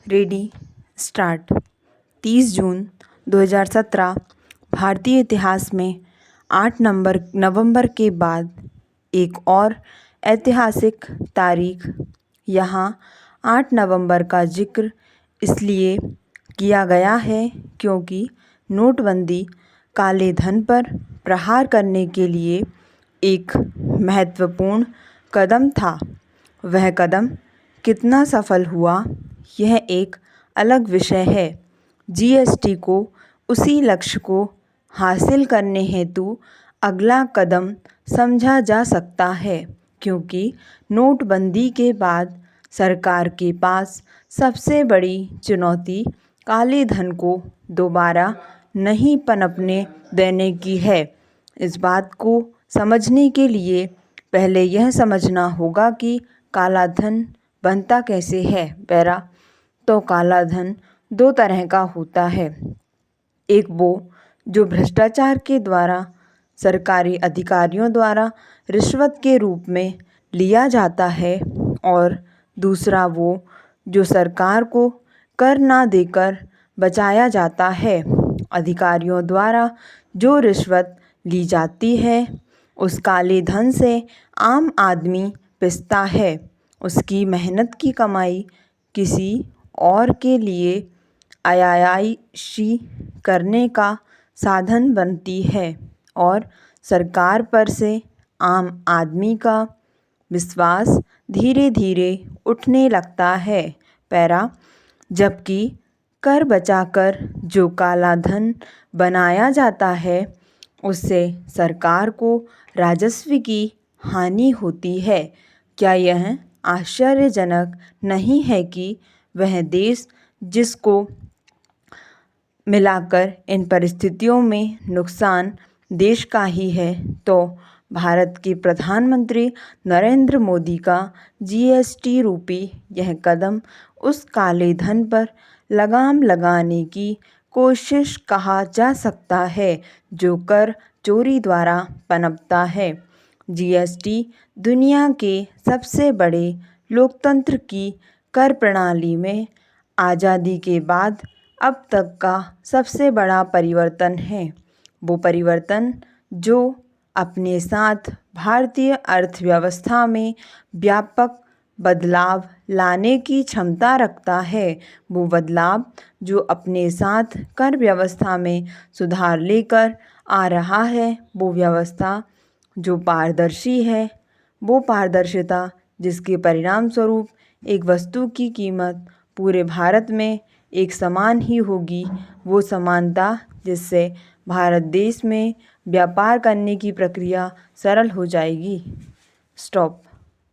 Ready start. 30 जून 2017 भारतीय इतिहास में 8 नवंबर के बाद एक और ऐतिहासिक तारीख। यहाँ 8 नवंबर का जिक्र इसलिए किया गया है क्योंकि नोटबंदी काले धन पर प्रहार करने के लिए एक महत्वपूर्ण कदम था। वह कदम कितना सफल हुआ, यह एक अलग विषय है। जीएसटी को उसी लक्ष्य को हासिल करने हेतु अगला कदम समझा जा सकता है, क्योंकि नोटबंदी के बाद सरकार के पास सबसे बड़ी चुनौती काले धन को दोबारा नहीं पनपने देने की है। इस बात को समझने के लिए पहले यह समझना होगा कि काला धन बनता कैसे है। तो काला धन 2 तरह का होता है। एक वो जो भ्रष्टाचार के द्वारा सरकारी अधिकारियों द्वारा रिश्वत के रूप में लिया जाता है, और दूसरा वो जो सरकार को कर ना देकर बचाया जाता है। अधिकारियों द्वारा जो रिश्वत ली जाती है उस काले धन से आम आदमी पिसता है। उसकी मेहनत की कमाई किसी और के लिए अयायाशी करने का साधन बनती है, और सरकार पर से आम आदमी का विश्वास धीरे धीरे उठने लगता है। जबकि कर बचाकर जो काला धन बनाया जाता है उससे सरकार को राजस्व की हानि होती है। क्या यह आश्चर्यजनक नहीं है कि वह देश जिसको मिलाकर इन परिस्थितियों में नुकसान देश का ही है, तो भारत के प्रधानमंत्री नरेंद्र मोदी का जीएसटी रूपी यह कदम उस काले धन पर लगाम लगाने की कोशिश कहा जा सकता है जो कर चोरी द्वारा पनपता है। जीएसटी दुनिया के सबसे बड़े लोकतंत्र की कर प्रणाली में आज़ादी के बाद अब तक का सबसे बड़ा परिवर्तन है। वो परिवर्तन जो अपने साथ भारतीय अर्थव्यवस्था में व्यापक बदलाव लाने की क्षमता रखता है। वो बदलाव जो अपने साथ कर व्यवस्था में सुधार लेकर आ रहा है। वो व्यवस्था जो पारदर्शी है। वो पारदर्शिता जिसके परिणाम स्वरूप एक वस्तु की कीमत पूरे भारत में एक समान ही होगी। वो समानता जिससे भारत देश में व्यापार करने की प्रक्रिया सरल हो जाएगी। स्टॉप।